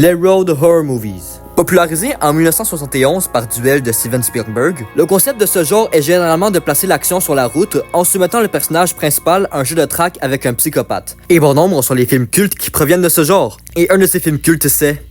Les Road Horror Movies. Popularisé en 1971 par Duel de Steven Spielberg, le concept de ce genre est généralement de placer l'action sur la route en soumettant le personnage principal à un jeu de track avec un psychopathe. Et bon nombre sont les films cultes qui proviennent de ce genre. Et un de ces films cultes c'est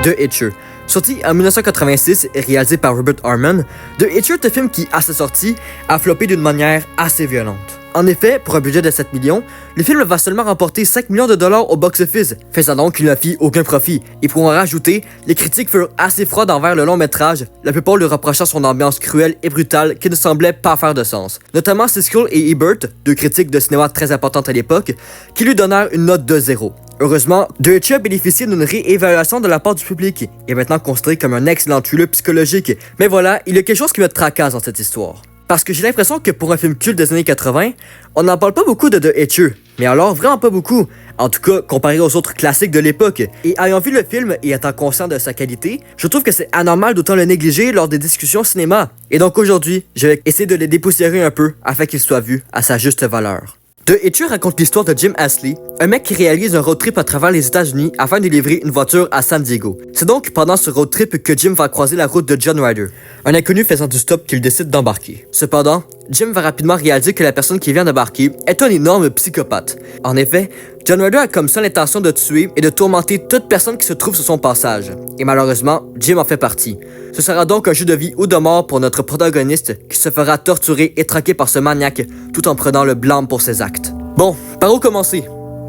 The Hitcher. Sorti en 1986 et réalisé par Robert Altman, The Hitcher est un film qui, à sa sortie, a floppé d'une manière assez violente. En effet, pour un budget de 7 millions, le film va seulement remporter 5 millions de dollars au box-office, faisant donc qu'il ne fit aucun profit. Et pour en rajouter, les critiques furent assez froides envers le long métrage, la plupart lui reprochant son ambiance cruelle et brutale qui ne semblait pas faire de sens. Notamment Siskel et Ebert, deux critiques de cinéma très importantes à l'époque, qui lui donnèrent une note de 0. Heureusement, The Hitcher a bénéficié d'une réévaluation de la part du public et est maintenant considéré comme un excellent thriller psychologique. Mais voilà, il y a quelque chose qui me tracasse dans cette histoire. Parce que j'ai l'impression que pour un film culte des années 80, on n'en parle pas beaucoup de The Hitcher. Mais alors vraiment pas beaucoup. En tout cas, comparé aux autres classiques de l'époque. Et ayant vu le film et étant conscient de sa qualité, je trouve que c'est anormal d'autant le négliger lors des discussions cinéma. Et donc aujourd'hui, je vais essayer de le dépoussiérer un peu afin qu'il soit vu à sa juste valeur. The Hitcher raconte l'histoire de Jim Astley, un mec qui réalise un road trip à travers les États-Unis afin de livrer une voiture à San Diego. C'est donc pendant ce road trip que Jim va croiser la route de John Ryder, un inconnu faisant du stop qu'il décide d'embarquer. Cependant, Jim va rapidement réaliser que la personne qui vient d'embarquer est un énorme psychopathe. En effet, John Ryder a comme seule intention de tuer et de tourmenter toute personne qui se trouve sur son passage. Et malheureusement, Jim en fait partie. Ce sera donc un jeu de vie ou de mort pour notre protagoniste qui se fera torturer et traquer par ce maniaque tout en prenant le blâme pour ses actes. Bon, par où commencer?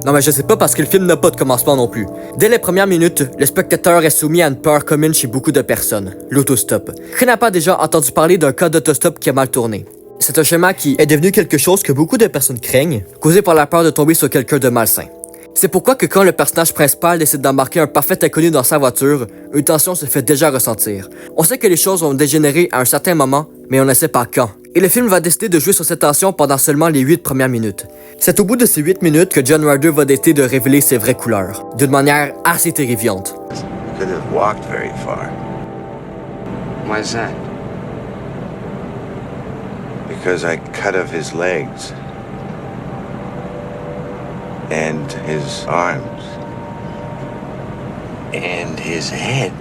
Non mais je sais pas parce que le film n'a pas de commencement non plus. Dès les premières minutes, le spectateur est soumis à une peur commune chez beaucoup de personnes, l'autostop. Qui n'a pas déjà entendu parler d'un cas d'autostop qui a mal tourné? C'est un schéma qui est devenu quelque chose que beaucoup de personnes craignent, causé par la peur de tomber sur quelqu'un de malsain. C'est pourquoi que quand le personnage principal décide d'embarquer un parfait inconnu dans sa voiture, une tension se fait déjà ressentir. On sait que les choses vont dégénérer à un certain moment, mais on ne sait pas quand. Et le film va décider de jouer sur cette tension pendant seulement les 8 premières minutes. C'est au bout de ces 8 minutes que John Ryder va décider de révéler ses vraies couleurs, d'une manière assez terrifiante. Could have walked very far. Why's that? Because I cut off his legs. And his arms. And his head.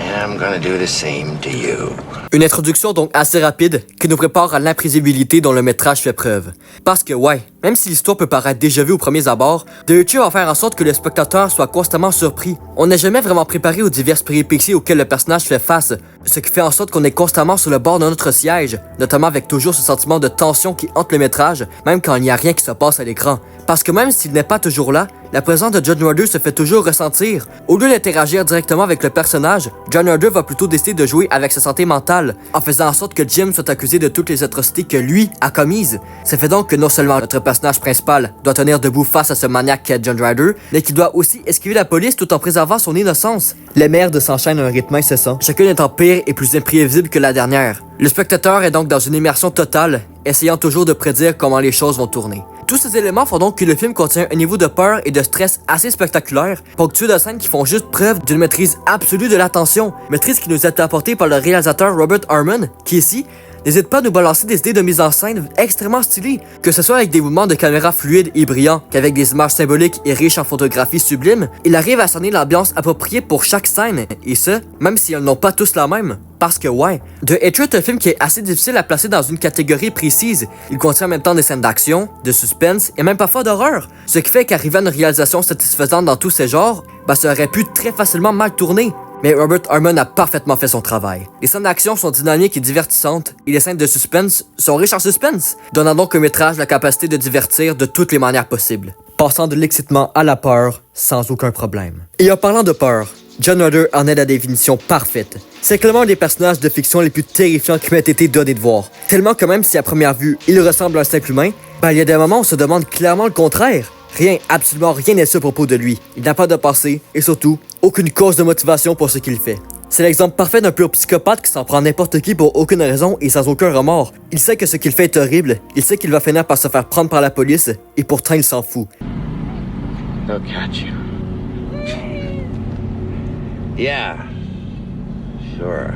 And I'm gonna do the same to you. Une introduction donc assez rapide qui nous prépare à l'imprévisibilité dont le métrage fait preuve. Parce que ouais, même si l'histoire peut paraître déjà vue au premier abord, The Hitcher va faire en sorte que le spectateur soit constamment surpris. On n'est jamais vraiment préparé aux diverses péripéties auxquelles le personnage fait face, ce qui fait en sorte qu'on est constamment sur le bord de notre siège, notamment avec toujours ce sentiment de tension qui hante le métrage, même quand il n'y a rien qui se passe à l'écran. Parce que même s'il n'est pas toujours là, la présence de John Ryder se fait toujours ressentir. Au lieu d'interagir directement avec le personnage, John Ryder va plutôt décider de jouer avec sa santé mentale, en faisant en sorte que Jim soit accusé de toutes les atrocités que lui a commises. Ça fait donc que non seulement notre personnage principal doit tenir debout face à ce maniaque qu'est John Ryder, mais qu'il doit aussi esquiver la police tout en préservant son innocence. Les merdes s'enchaînent à un rythme incessant, chacune étant pire et plus imprévisible que la dernière. Le spectateur est donc dans une immersion totale, essayant toujours de prédire comment les choses vont tourner. Tous ces éléments font donc que le film contient un niveau de peur et de stress assez spectaculaire, ponctué de scènes qui font juste preuve d'une maîtrise absolue de l'attention, maîtrise qui nous est apportée par le réalisateur Robert Altman, qui ici n'hésite pas à nous balancer des idées de mise en scène extrêmement stylées, que ce soit avec des mouvements de caméra fluides et brillants, qu'avec des images symboliques et riches en photographie sublime, il arrive à sonner l'ambiance appropriée pour chaque scène, et ce, même si elles n'ont pas tous la même. Parce que ouais, The Hitcher est un film qui est assez difficile à placer dans une catégorie précise. Il contient en même temps des scènes d'action, de suspense et même parfois d'horreur. Ce qui fait qu'arriver à une réalisation satisfaisante dans tous ces genres, ça aurait pu très facilement mal tourner. Mais Robert Altman a parfaitement fait son travail. Les scènes d'action sont dynamiques et divertissantes, et les scènes de suspense sont riches en suspense, donnant donc au métrage la capacité de divertir de toutes les manières possibles, passant de l'excitement à la peur sans aucun problème. Et en parlant de peur, John Ryder en est la définition parfaite. C'est clairement un des personnages de fiction les plus terrifiants qui m'ait été donné de voir. Tellement que même si à première vue, il ressemble à un simple humain, il y a des moments où on se demande clairement le contraire. Rien, absolument rien n'est sûr à propos de lui. Il n'a pas de passé, et surtout, aucune cause de motivation pour ce qu'il fait. C'est l'exemple parfait d'un pur psychopathe qui s'en prend n'importe qui pour aucune raison et sans aucun remords. Il sait que ce qu'il fait est horrible, il sait qu'il va finir par se faire prendre par la police, et pourtant il s'en fout. They'll catch you. Yeah. Sure.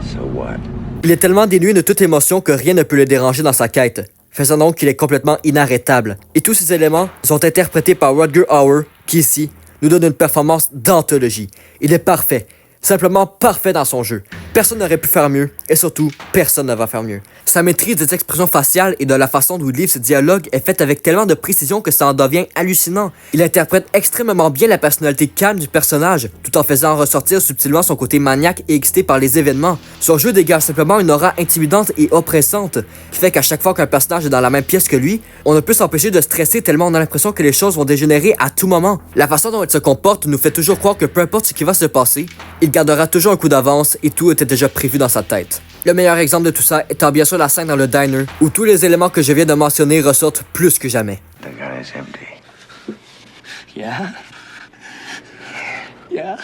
So what? Il est tellement dénué de toute émotion que rien ne peut le déranger dans sa quête. faisant donc qu'il est complètement inarrêtable. Et tous ces éléments sont interprétés par Rutger Hauer, qui ici nous donne une performance d'anthologie. Il est parfait. Simplement parfait dans son jeu. Personne n'aurait pu faire mieux, et surtout, personne ne va faire mieux. Sa maîtrise des expressions faciales et de la façon dont il livre ses dialogues est faite avec tellement de précision que ça en devient hallucinant. Il interprète extrêmement bien la personnalité calme du personnage, tout en faisant ressortir subtilement son côté maniaque et excité par les événements. Son jeu dégage simplement une aura intimidante et oppressante, qui fait qu'à chaque fois qu'un personnage est dans la même pièce que lui, on ne peut s'empêcher de stresser tellement on a l'impression que les choses vont dégénérer à tout moment. La façon dont il se comporte nous fait toujours croire que peu importe ce qui va se passer, il gardera toujours un coup d'avance et tout était déjà prévu dans sa tête. Le meilleur exemple de tout ça étant bien sûr la scène dans le diner où tous les éléments que je viens de mentionner ressortent plus que jamais. The gun is empty. Yeah? Yeah?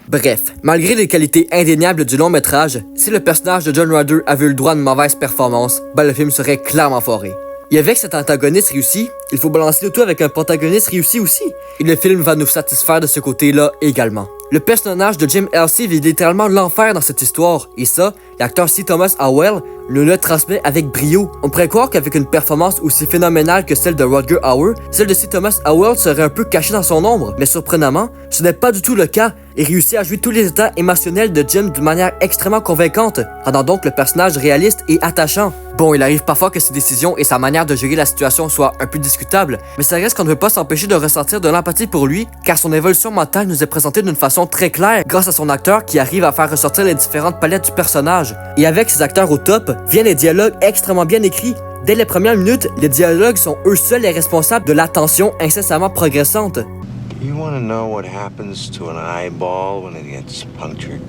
Bref, malgré les qualités indéniables du long métrage, si le personnage de John Ryder avait eu le droit à une mauvaise performance, le film serait clairement foiré. Et avec cet antagoniste réussi, il faut balancer le tout avec un protagoniste réussi aussi. Et le film va nous satisfaire de ce côté-là également. Le personnage de Jim Halsey vit littéralement l'enfer dans cette histoire, et ça, l'acteur C. Thomas Howell le transmet avec brio. On pourrait croire qu'avec une performance aussi phénoménale que celle de Rutger Hauer, celle de C. Thomas Howell serait un peu cachée dans son ombre, mais surprenamment, ce n'est pas du tout le cas. Il réussit à jouer tous les états émotionnels de Jim d'une manière extrêmement convaincante, rendant donc le personnage réaliste et attachant. Bon, il arrive parfois que ses décisions et sa manière de gérer la situation soient un peu discutables, mais ça reste qu'on ne peut pas s'empêcher de ressentir de l'empathie pour lui, car son évolution mentale nous est présentée d'une façon très claire grâce à son acteur qui arrive à faire ressortir les différentes palettes du personnage. Et avec ses acteurs au top, viennent les dialogues extrêmement bien écrits. Dès les premières minutes, les dialogues sont eux seuls les responsables de la tension incessamment progressante. You want to know what happens to an eyeball when it gets punctured?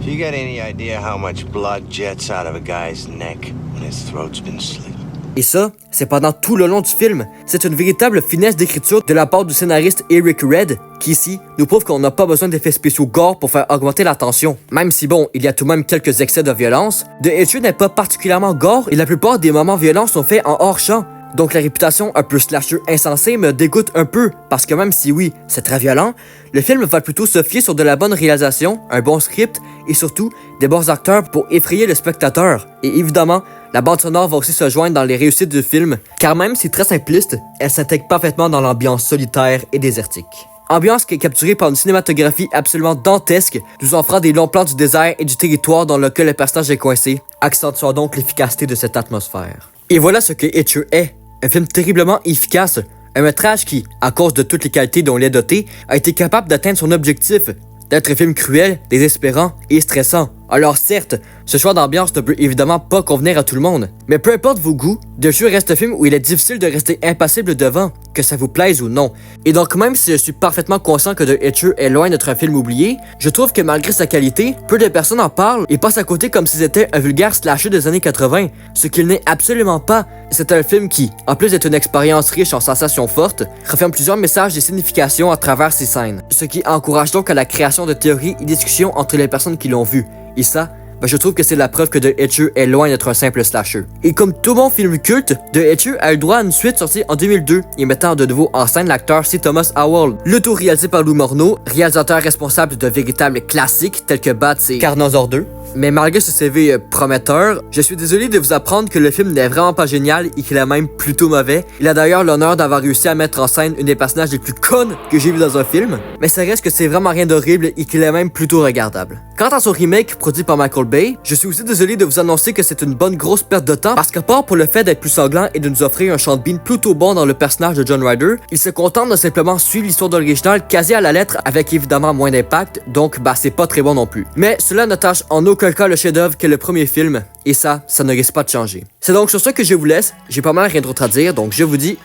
If you got any idea how much blood jets out of a guy's neck when his throat's been slit? Et ça, c'est pendant tout le long du film. C'est une véritable finesse d'écriture de la part du scénariste Eric Red, qui ici nous prouve qu'on n'a pas besoin d'effets spéciaux gore pour faire augmenter la tension. Même si bon, il y a tout de même quelques excès de violence, The Hitcher n'est pas particulièrement gore et la plupart des moments violents sont faits en hors-champ. Donc la réputation un peu slasher insensée me dégoûte un peu, parce que même si oui, c'est très violent, le film va plutôt se fier sur de la bonne réalisation, un bon script et surtout des bons acteurs pour effrayer le spectateur. Et évidemment, la bande sonore va aussi se joindre dans les réussites du film, car même si très simpliste, elle s'intègre parfaitement dans l'ambiance solitaire et désertique. Ambiance qui est capturée par une cinématographie absolument dantesque, nous offrant des longs plans du désert et du territoire dans lequel le personnage est coincé, accentuant donc l'efficacité de cette atmosphère. Et voilà ce que Hitcher est. Un film terriblement efficace, un métrage qui, à cause de toutes les qualités dont il est doté, a été capable d'atteindre son objectif, d'être un film cruel, désespérant et stressant. Alors certes, ce choix d'ambiance ne peut évidemment pas convenir à tout le monde, mais peu importe vos goûts, The Hitcher reste un film où il est difficile de rester impassible devant, que ça vous plaise ou non. Et donc même si je suis parfaitement conscient que The Hitcher est loin d'être un film oublié, je trouve que malgré sa qualité, peu de personnes en parlent et passent à côté comme si c'était un vulgaire slasher des années 80, ce qu'il n'est absolument pas. C'est un film qui, en plus d'être une expérience riche en sensations fortes, renferme plusieurs messages et significations à travers ses scènes, ce qui encourage donc à la création de théories et discussions entre les personnes qui l'ont vu. Et ça, je trouve que c'est la preuve que The Hitcher est loin d'être un simple slasher. Et comme tout bon film culte, The Hitcher a eu droit à une suite sortie en 2002 et mettant de nouveau en scène l'acteur C. Thomas Howell. Le tout réalisé par Lou Morneau, réalisateur responsable de véritables classiques tels que Bats et Carnosaur 2. Mais malgré ce CV prometteur, je suis désolé de vous apprendre que le film n'est vraiment pas génial et qu'il est même plutôt mauvais. Il a d'ailleurs l'honneur d'avoir réussi à mettre en scène une des personnages les plus connes que j'ai vu dans un film, mais ça reste que c'est vraiment rien d'horrible et qu'il est même plutôt regardable. Quant à son remake produit par Michael Bay, je suis aussi désolé de vous annoncer que c'est une bonne grosse perte de temps parce qu'à part pour le fait d'être plus sanglant et de nous offrir un Sean Bean plutôt bon dans le personnage de John Ryder, il se contente de simplement suivre l'histoire de l'original quasi à la lettre avec évidemment moins d'impact, donc c'est pas très bon non plus. Mais cela ne tâche en aucun cas le chef-d'œuvre qu'est le premier film, et ça ne risque pas de changer. C'est donc sur ça que je vous laisse, j'ai pas mal rien d'autre à dire, donc je vous dis